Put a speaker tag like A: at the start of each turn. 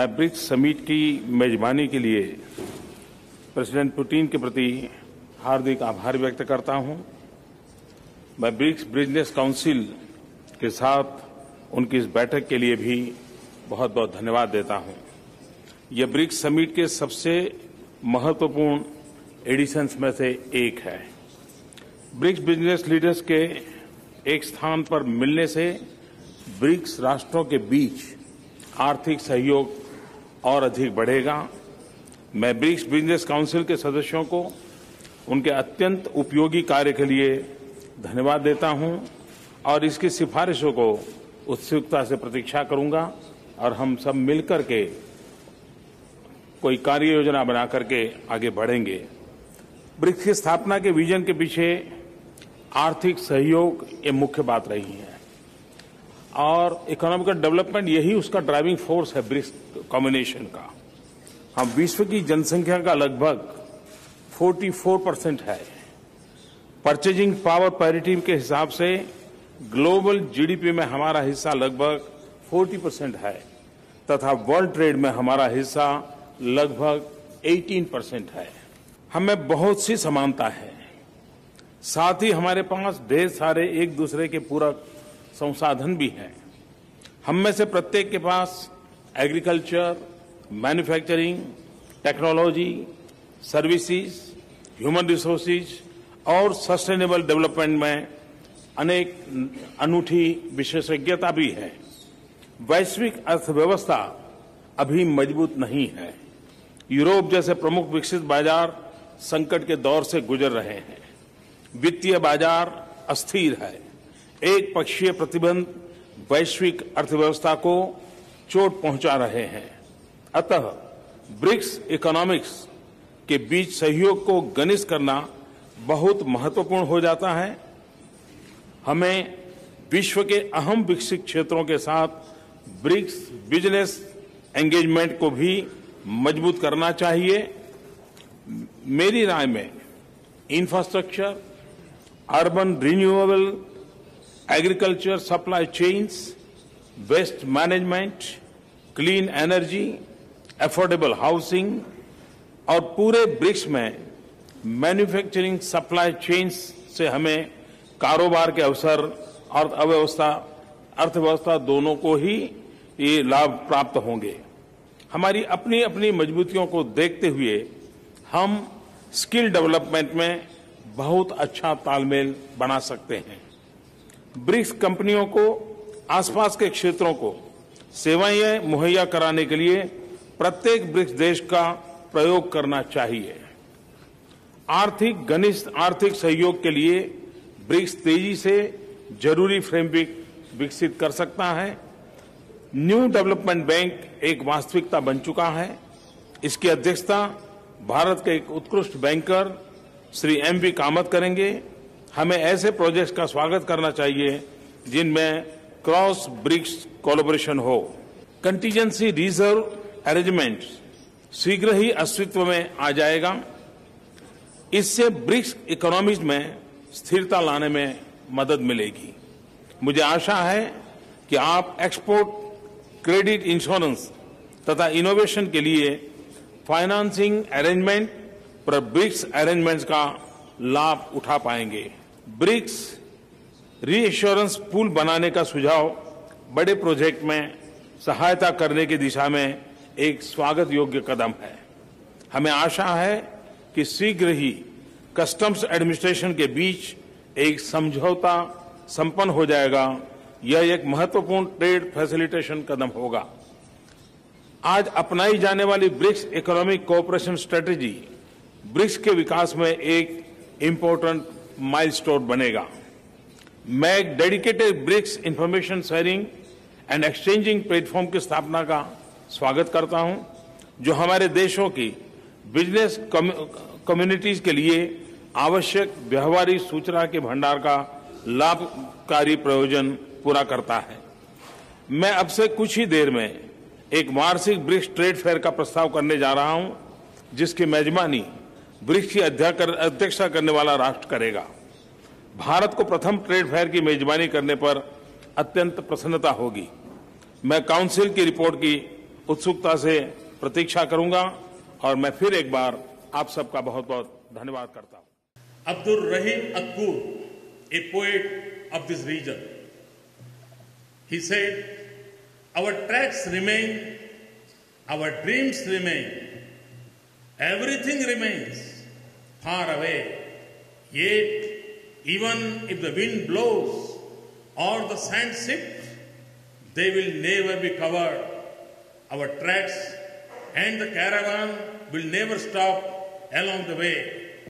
A: मैं BRICS summit की मेजबानी के लिए प्रेसिडेंट पुतिन के प्रति हार्दिक आभार व्यक्त करता हूं। मैं ब्रिक्स बिजनेस काउंसिल के साथ उनकी इस बैठक के लिए भी बहुत बहुत धन्यवाद देता हूं। यह ब्रिक्स समिट के सबसे महत्वपूर्ण एडिशंस में से एक है। ब्रिक्स बिजनेस लीडर्स के एक स्थान पर मिलने से ब्रिक्स राष्ट्रों के बीच आर्थिक सहयोग और अधिक बढ़ेगा। मैं ब्रिक्स बिजनेस काउंसिल के सदस्यों को उनके अत्यंत उपयोगी कार्य के लिए धन्यवाद देता हूं और इसकी सिफारिशों को उत्सुकता से प्रतीक्षा करूंगा और हम सब मिलकर के कोई कार्य योजना बना करके आगे बढ़ेंगे। ब्रिक्स की स्थापना के विजन के पीछे आर्थिक सहयोग ये मुख्य बात रही है और इकोनॉमिकल डेवलपमेंट यही उसका ड्राइविंग फोर्स है। ब्रिक्स कॉम्बिनेशन का हम विश्व की जनसंख्या का लगभग 44% है। परचेजिंग पावर पैरिटी के हिसाब से ग्लोबल जीडीपी में हमारा हिस्सा लगभग 40% है तथा वर्ल्ड ट्रेड में हमारा हिस्सा लगभग 18% है। हमें बहुत सी समानता है, साथ ही हमारे पास ढेर सारे एक दूसरे के पूरक संसाधन भी हैं। हम में से प्रत्येक के पास agriculture, manufacturing, technology, services, human resources और सस्टेनेबल डेवलपमेंट में अनेक अनूठी विशेषज्ञता भी है। वैश्विक अर्थव्यवस्था अभी मजबूत नहीं है। यूरोप जैसे प्रमुख विकसित बाजार संकट के दौर से गुजर रहे हैं। वित्तीय बाजार अस्थिर है। एक पक्षीय प्रतिबंध वैश्विक अर्थव्यवस्था को चोट पहुंचा रहे हैं। अतः ब्रिक्स इकोनॉमिक्स के बीच सहयोग को घनिष्ठ करना बहुत महत्वपूर्ण हो जाता है। हमें विश्व के अहम विकसित क्षेत्रों के साथ ब्रिक्स बिजनेस एंगेजमेंट को भी मजबूत करना चाहिए। मेरी राय में infrastructure, urban renewable, agriculture supply chains, waste management, clean energy, affordable housing और पूरे ब्रिक्स में मैन्युफैक्चरिंग सप्लाई चेन्स से हमें कारोबार के अवसर और अर्थव्यवस्था दोनों को ही ये लाभ प्राप्त होंगे। हमारी अपनी अपनी मजबूतियों को देखते हुए हम स्किल डेवलपमेंट में बहुत अच्छा तालमेल बना सकते हैं। ब्रिक्स कंपनियों को आसपास के क्षेत्रों को सेवाएं मुहैया कराने के लिए प्रत्येक ब्रिक्स देश का प्रयोग करना चाहिए। घनिष्ठ आर्थिक सहयोग के लिए ब्रिक्स तेजी से जरूरी फ्रेमवर्क विकसित कर सकता है। न्यू डेवलपमेंट बैंक एक वास्तविकता बन चुका है। इसकी अध्यक्षता भारत के एक उत्कृष्ट बैंकर श्री एम.वी. कामत करेंगे। हमें ऐसे प्रोजेक्ट्स का स्वागत करना चाहिए जिनमें क्रॉस ब्रिक्स कोलैबोरेशन हो। कंटीजेंसी रिजर्व अरेंजमेंट शीघ्र ही अस्तित्व में आ जाएगा। इससे ब्रिक्स इकोनॉमीज में स्थिरता लाने में मदद मिलेगी। मुझे आशा है कि आप एक्सपोर्ट, क्रेडिट, इंश्योरेंस तथा इनोवेशन के लिए फाइनेंसिंग अरेंजमेंट पर ब्रिक्स अरेंजमेंट्स का लाभ उठा पाएंगे। ब्रिक्स रीएश्योरेंस पूल बनाने का सुझाव बड़े प्रोजेक्ट में सहायता करने की दिशा में एक स्वागत योग्य कदम है। हमें आशा है कि शीघ्र ही कस्टम्स एडमिनिस्ट्रेशन के बीच एक समझौता संपन्न हो जाएगा। यह एक महत्वपूर्ण ट्रेड फैसिलिटेशन कदम होगा। आज अपनाई जाने वाली BRICS economic cooperation strategy BRICS के विकास में एक इम्पोर्टेंट माइलस्टोन बनेगा। मैं एक dedicated BRICS information sharing and exchanging platform की स्थापना का स्वागत करता हूं, जो हमारे देशों की बिजनेस कम्युनिटीज के लिए आवश्यक व्यवहारिक सूचना के भंडार का लाभकारी प्रयोजन पूरा करता है। मैं अब से कुछ ही देर में एक वार्षिक ब्रिक्स ट्रेड फेयर का प्रस्ताव करने जा रहा हूं, जिसकी मेजबानी ब्रिक्स की अध्यक्षता करने वाला राष्ट्र करेगा। भारत को प्रथम ट्रेड फेयर की मेजबानी करने पर अत्यंत प्रसन्नता होगी। मैं काउंसिल की रिपोर्ट की उत्सुकता से प्रतीक्षा करूंगा और मैं फिर एक बार आप सबका बहुत बहुत धन्यवाद करता हूं।
B: Abdul Rahim Atkur, a poet of this region, he said, "Our tracks remain, our dreams remain, everything remains far away. Yet, even if the wind blows or the sand shifts, they will never be covered. Our tracks and the caravan will never stop along the way.